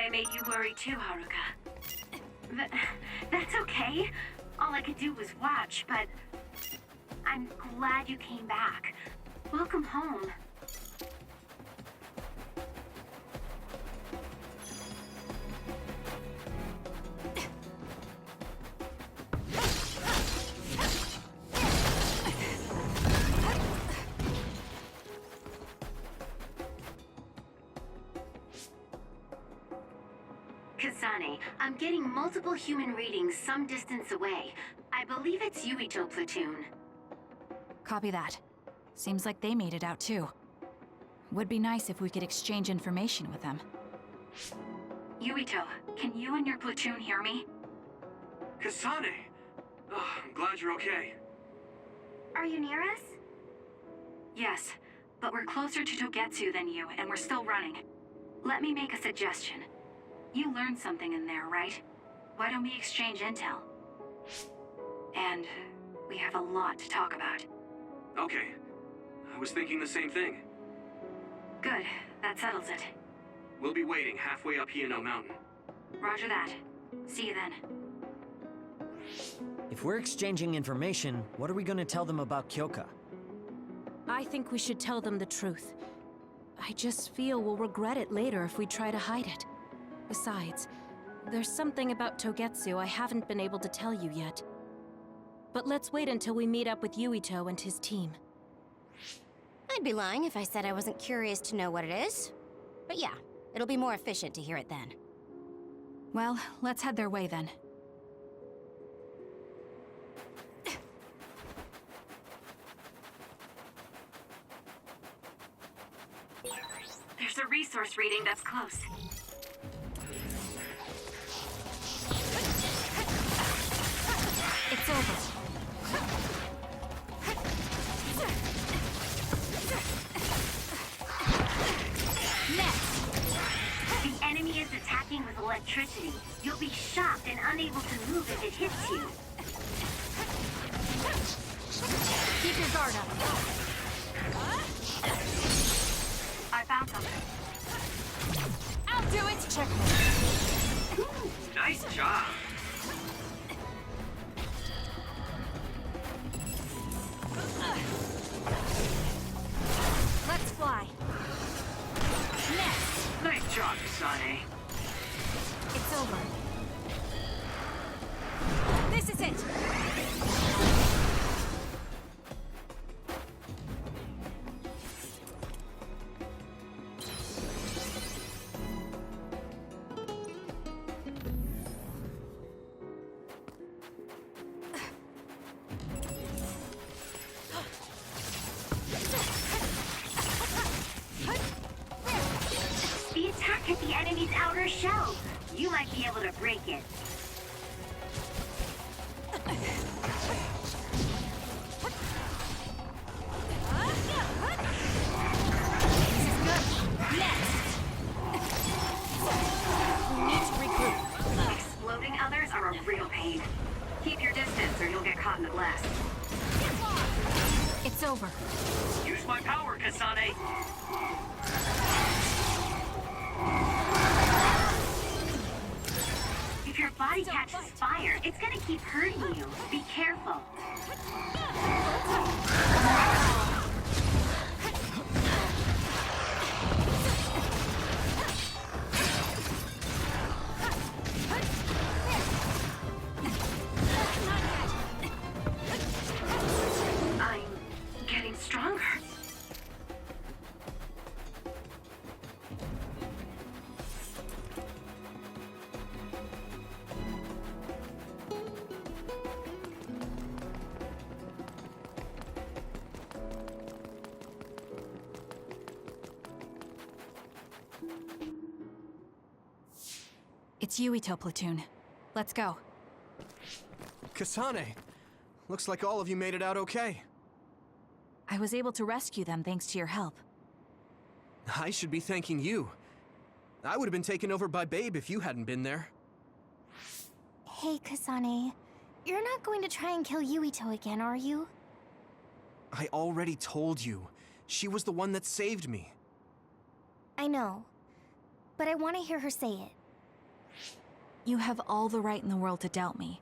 sorry I made you worry too, Haruka. That's okay. All I could do was watch, but I'm glad you came back. Welcome home. Kasane, I'm getting multiple human readings some distance away. I believe it's Yuito platoon. Copy that. Seems like they made it out too. Would be nice if we could exchange information with them. Yuito, can you and your platoon hear me? Kasane! Oh, I'm glad you're okay. Are you near us? Yes, but we're closer to Togetsu than you, and we're still running. Let me make a suggestion. You learned something in there, right? Why don't we exchange intel? And we have a lot to talk about. Okay. I was thinking the same thing. Good. That settles it. We'll be waiting halfway up Hino Mountain. Roger that. See you then. If we're exchanging information, what are we gonna tell them about Kyoka? I think we should tell them the truth. I just feel we'll regret it later if we try to hide it. Besides, there's something about Togetsu I haven't been able to tell you yet. But let's wait until we meet up with Yuito and his team. I'd be lying if I said I wasn't curious to know what it is. But yeah, it'll be more efficient to hear it then. Well, let's head their way then. There's a resource reading that's close. It's over. Next! The enemy is attacking with electricity. You'll be shocked and unable to move if it hits you. Keep your guard up. I found something. I'll do it! Check. Nice job! Let's fly. Next! Nice job, Kasane. It's over. This is it! The attack hit the enemy's outer shell. You might be able to break it. Exploding others are a real pain. Keep your distance or you'll get caught in the blast. It's over. Use my power, Kasane! If your body catches fire, it's gonna keep hurting you. Be careful. I'm getting stronger. It's Yuito platoon. Let's go. Kasane! Looks like all of you made it out okay. I was able to rescue them thanks to your help. I should be thanking you. I would have been taken over by Babe if you hadn't been there. Hey, Kasane. You're not going to try and kill Yuito again, are you? I already told you. She was the one that saved me. I know. But I want to hear her say it. You have all the right in the world to doubt me.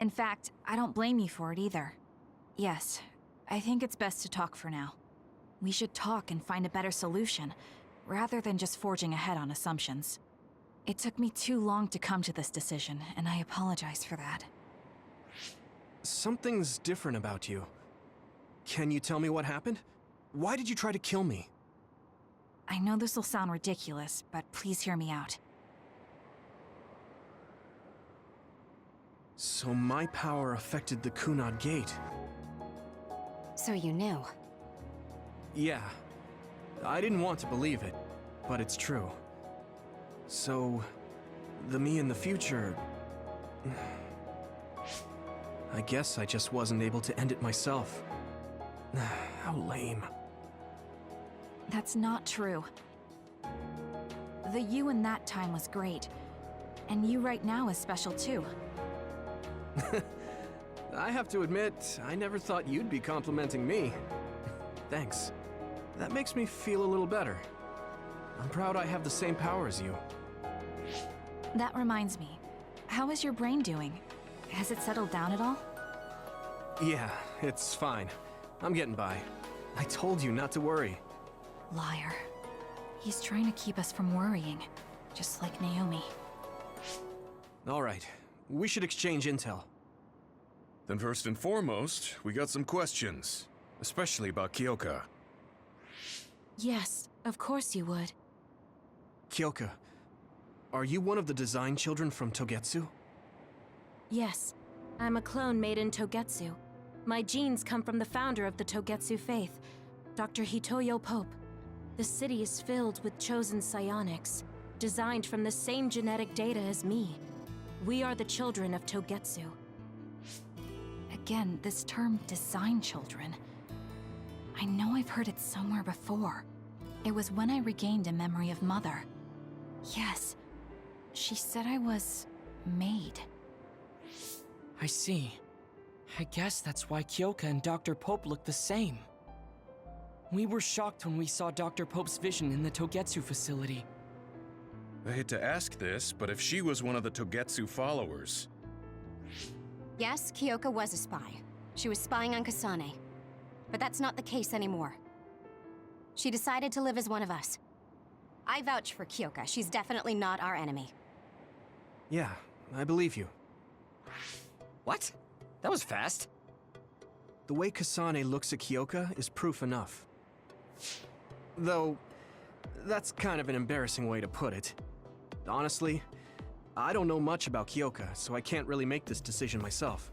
In fact, I don't blame you for it either. Yes, I think it's best to talk for now. We should talk and find a better solution, rather than just forging ahead on assumptions. It took me too long to come to this decision, and I apologize for that. Something's different about you. Can you tell me what happened? Why did you try to kill me? I know this will sound ridiculous, but please hear me out. So my power affected the Kunad Gate. So you knew. Yeah. I didn't want to believe it, but it's true. So, the me in the future... I guess I just wasn't able to end it myself. How lame. That's not true. The you in that time was great, and you right now is special too. I have to admit, I never thought you'd be complimenting me. Thanks. That makes me feel a little better. I'm proud I have the same power as you. That reminds me, how is your brain doing? Has it settled down at all? Yeah, it's fine. I'm getting by. I told you not to worry. Liar. He's trying to keep us from worrying, just like Naomi. All right, we should exchange intel. Then first and foremost, we got some questions. Especially about Kyoka. Yes, of course you would. Kyoka, are you one of the design children from Togetsu? Yes, I'm a clone made in Togetsu. My genes come from the founder of the Togetsu faith, Dr. Hitoyo Pope. The city is filled with chosen psionics, designed from the same genetic data as me. We are the children of Togetsu. Again, this term, design children. I know I've heard it somewhere before. It was when I regained a memory of Mother. Yes, she said I was... made. I see. I guess that's why Kyoka and Dr. Pope look the same. We were shocked when we saw Dr. Pope's vision in the Togetsu facility. I hate to ask this, but if she was one of the Togetsu followers... Yes, Kyoka was a spy. She was spying on Kasane. But that's not the case anymore. She decided to live as one of us. I vouch for Kyoka. She's definitely not our enemy. Yeah, I believe you. What? That was fast. The way Kasane looks at Kyoka is proof enough. Though, that's kind of an embarrassing way to put it. Honestly, I don't know much about Kyoka, so I can't really make this decision myself.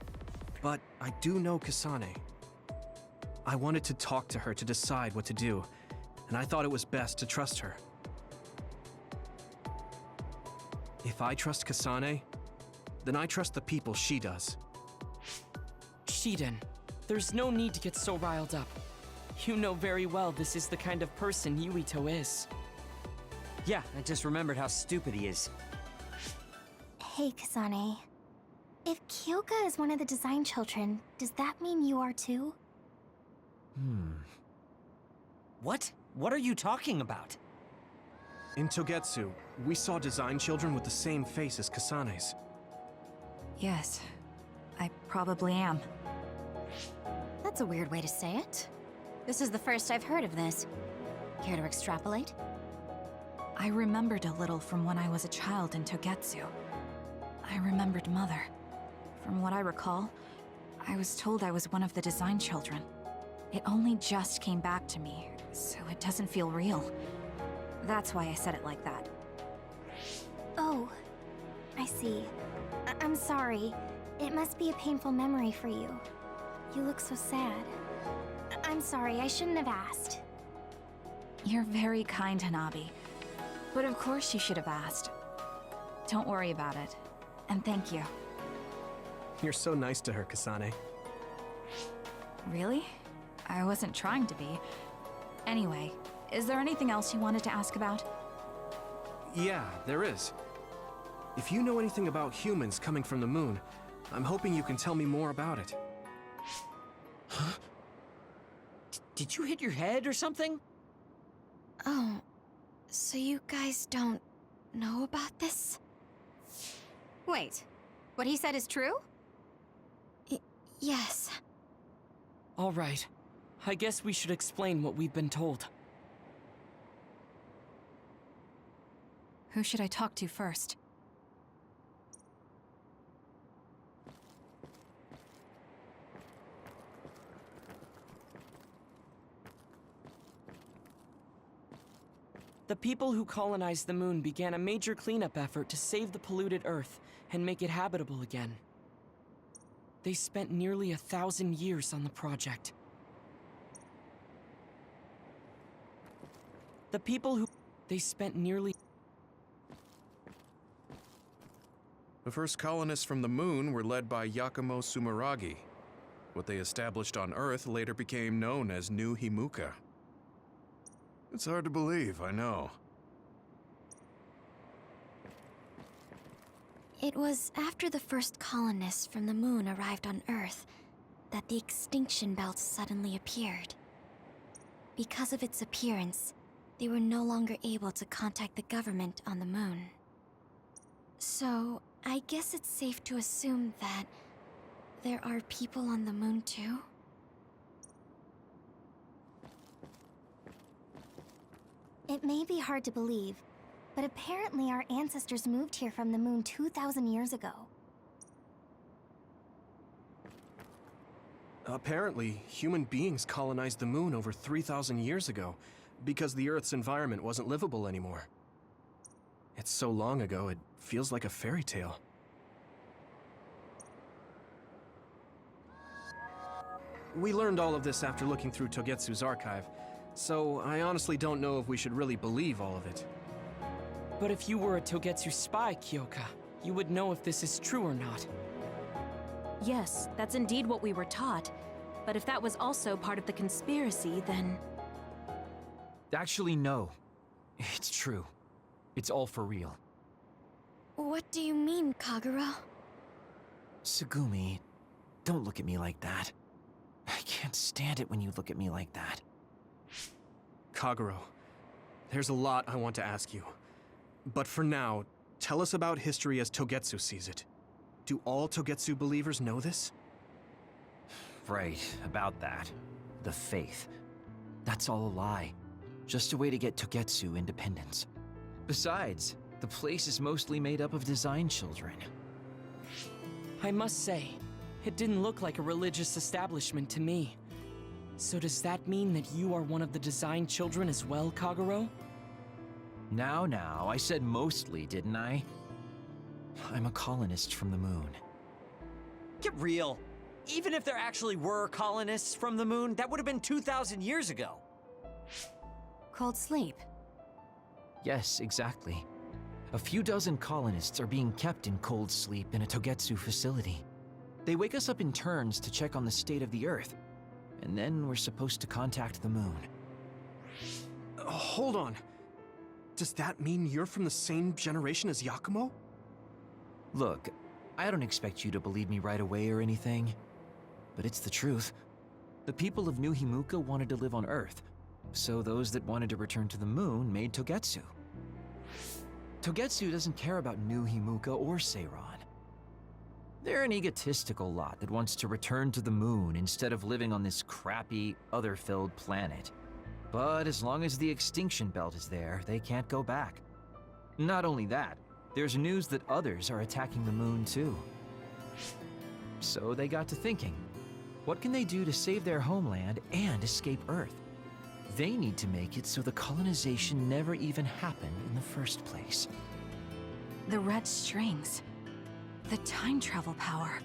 But I do know Kasane. I wanted to talk to her to decide what to do, and I thought it was best to trust her. If I trust Kasane, then I trust the people she does. Shiden, there's no need to get so riled up. You know very well this is the kind of person Yuito is. Yeah, I just remembered how stupid he is. Hey, Kasane. If Kyoka is one of the design children, does that mean you are too? What? What are you talking about? In Togetsu, we saw design children with the same face as Kasane's. Yes, I probably am. That's a weird way to say it. This is the first I've heard of this. Care to extrapolate? I remembered a little from when I was a child in Togetsu. I remembered Mother. From what I recall, I was told I was one of the design children. It only just came back to me, so it doesn't feel real. That's why I said it like that. Oh, I see. I'm sorry. It must be a painful memory for you. You look so sad. I'm sorry, I shouldn't have asked. You're very kind, Hanabi. But of course you should have asked. Don't worry about it. And thank you. You're so nice to her, Kasane. Really? I wasn't trying to be. Anyway, is there anything else you wanted to ask about? Yeah, there is. If you know anything about humans coming from the moon, I'm hoping you can tell me more about it. Huh? Did you hit your head or something? Oh, so you guys don't know about this? Wait, what he said is true? Yes. All right. I guess we should explain what we've been told. Who should I talk to first? The people who colonized the moon began a major cleanup effort to save the polluted Earth and make it habitable again. They spent nearly 1,000 years on the project. The people who... They spent nearly... The first colonists from the moon were led by Yuito Sumeragi. What they established on Earth later became known as New Himuka. It's hard to believe, I know. It was after the first colonists from the moon arrived on Earth that the Extinction Belt suddenly appeared. Because of its appearance, they were no longer able to contact the government on the moon. So, I guess it's safe to assume that there are people on the moon too? It may be hard to believe, but apparently our ancestors moved here from the moon 2,000 years ago. Apparently, human beings colonized the moon over 3,000 years ago, because the Earth's environment wasn't livable anymore. It's so long ago, it feels like a fairy tale. We learned all of this after looking through Togetsu's archive, so I honestly don't know if we should really believe all of it. But if you were a Togetsu spy, Kyoka, you would know if this is true or not. Yes, that's indeed what we were taught. But if that was also part of the conspiracy, then... Actually, no. It's true. It's all for real. What do you mean, Kagura? Tsugumi, don't look at me like that. I can't stand it when you look at me like that. Kaguro, there's a lot I want to ask you. But for now, tell us about history as Togetsu sees it. Do all Togetsu believers know this? Right, about that. The faith. That's all a lie. Just a way to get Togetsu independence. Besides, the place is mostly made up of design children. I must say, it didn't look like a religious establishment to me. So does that mean that you are one of the design children as well, Kaguro? Now, I said mostly, didn't I? I'm a colonist from the moon. Get real. Even if there actually were colonists from the moon, that would have been 2,000 years ago. Cold sleep. Yes, exactly. A few dozen colonists are being kept in cold sleep in a Togetsu facility. They wake us up in turns to check on the state of the Earth, and then we're supposed to contact the moon. Hold on. Does that mean you're from the same generation as Yakumo? Look, I don't expect you to believe me right away or anything, but it's the truth. The people of New Himuka wanted to live on Earth, so those that wanted to return to the moon made Togetsu. Togetsu doesn't care about New Himuka or Seiron. They're an egotistical lot that wants to return to the moon instead of living on this crappy, other-filled planet. But as long as the Extinction Belt is there, they can't go back. Not only that, there's news that others are attacking the moon too. So they got to thinking, what can they do to save their homeland and escape Earth? They need to make it so the colonization never even happened in the first place. The red strings. The time travel power.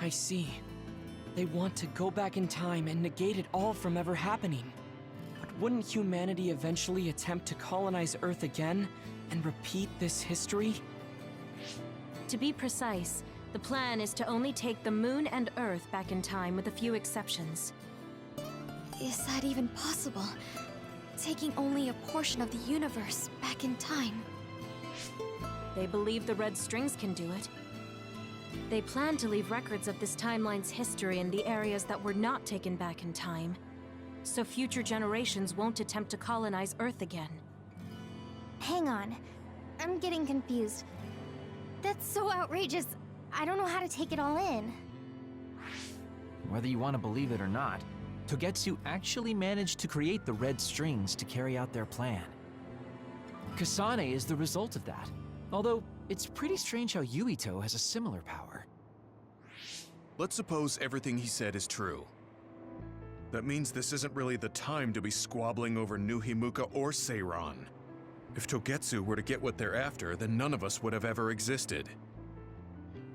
I see. They want to go back in time and negate it all from ever happening. But wouldn't humanity eventually attempt to colonize Earth again and repeat this history? To be precise, the plan is to only take the moon and Earth back in time with a few exceptions. Is that even possible? Taking only a portion of the universe back in time? They believe the red strings can do it. They plan to leave records of this timeline's history in the areas that were not taken back in time, so future generations won't attempt to colonize Earth again. Hang on. I'm getting confused. That's so outrageous. I don't know how to take it all in. Whether you want to believe it or not, Togetsu actually managed to create the red strings to carry out their plan. Kasane is the result of that, although it's pretty strange how Yuito has a similar power. Let's suppose everything he said is true. That means this isn't really the time to be squabbling over New Himuka or Seiran. If Togetsu were to get what they're after, then none of us would have ever existed.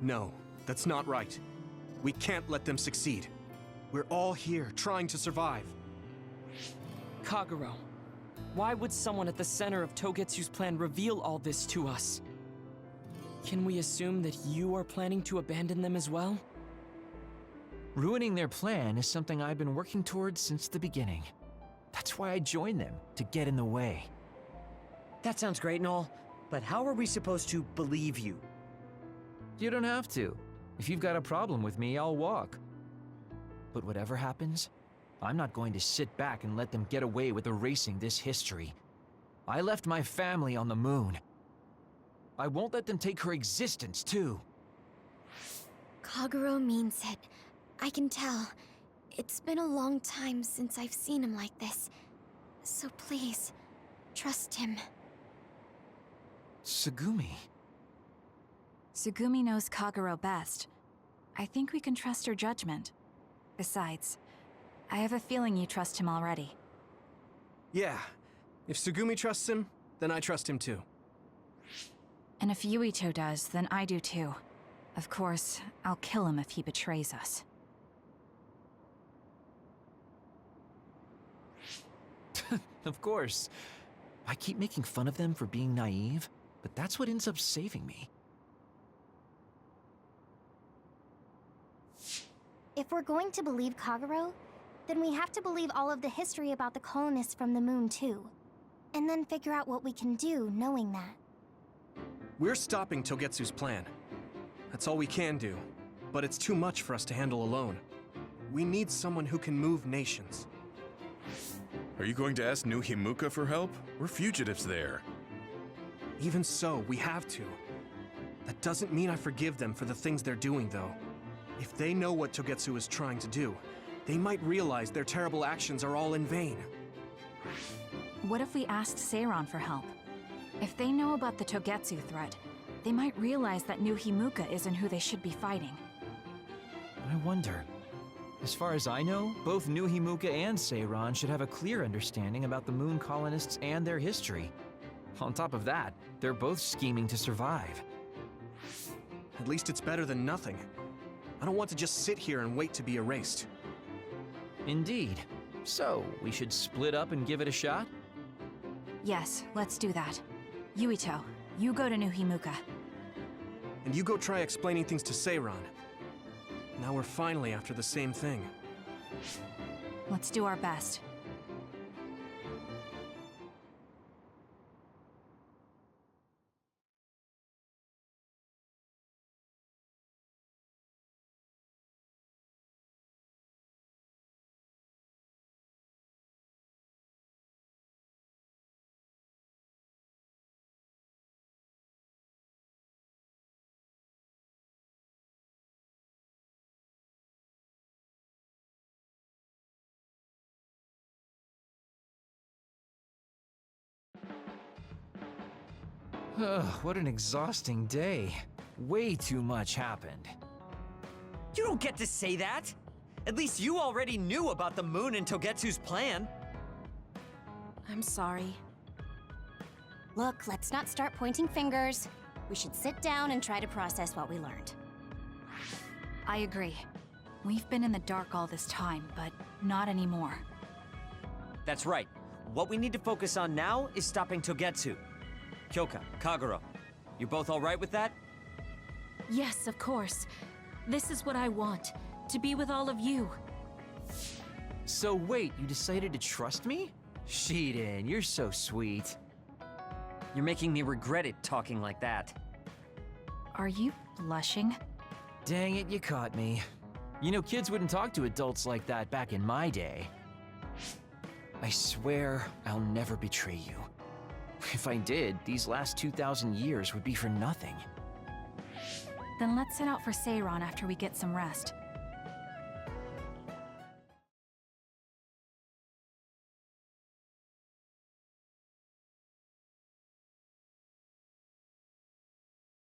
No, that's not right. We can't let them succeed. We're all here, trying to survive. Kagero, why would someone at the center of Togetsu's plan reveal all this to us? Can we assume that you are planning to abandon them as well? Ruining their plan is something I've been working towards since the beginning. That's why I joined them, to get in the way. That sounds great and all, but how are we supposed to believe you? You don't have to. If you've got a problem with me, I'll walk. But whatever happens, I'm not going to sit back and let them get away with erasing this history. I left my family on the moon. I won't let them take her existence, too. Kagero means it. I can tell. It's been a long time since I've seen him like this. So please, trust him. Tsugumi. Tsugumi knows Kagero best. I think we can trust her judgment. Besides, I have a feeling you trust him already. Yeah. If Tsugumi trusts him, then I trust him too. And if Yuito does, then I do too. Of course, I'll kill him if he betrays us. Of course. I keep making fun of them for being naive, but that's what ends up saving me. If we're going to believe Kagero, then we have to believe all of the history about the colonists from the moon too. And then figure out what we can do knowing that. We're stopping Togetsu's plan. That's all we can do. But it's too much for us to handle alone. We need someone who can move nations. Are you going to ask New Himuka for help? We're fugitives there. Even so, we have to. That doesn't mean I forgive them for the things they're doing, though. If they know what Togetsu is trying to do, they might realize their terrible actions are all in vain. What if we asked Seiran for help? If they know about the Togetsu threat, they might realize that New Himuka isn't who they should be fighting. I wonder. As far as I know, both New Himuka and Seiran should have a clear understanding about the moon colonists and their history. On top of that, they're both scheming to survive. At least it's better than nothing. I don't want to just sit here and wait to be erased. Indeed. So, we should split up and give it a shot? Yes, let's do that. Yuito, you go to New Himuka. And you go try explaining things to Seiran. Now we're finally after the same thing. Let's do our best. Ugh, what an exhausting day. Way too much happened. You don't get to say that! At least you already knew about the moon and Togetsu's plan. I'm sorry. Look, let's not start pointing fingers. We should sit down and try to process what we learned. I agree. We've been in the dark all this time, but not anymore. That's right. What we need to focus on now is stopping Togetsu. Kyoka, Kagero, you both all right with that? Yes, of course. This is what I want, to be with all of you. So wait, you decided to trust me? Shiden, you're so sweet. You're making me regret it talking like that. Are you blushing? Dang it, you caught me. You know, kids wouldn't talk to adults like that back in my day. I swear I'll never betray you. If I did, these last 2,000 years would be for nothing. Then let's set out for Seiron after we get some rest.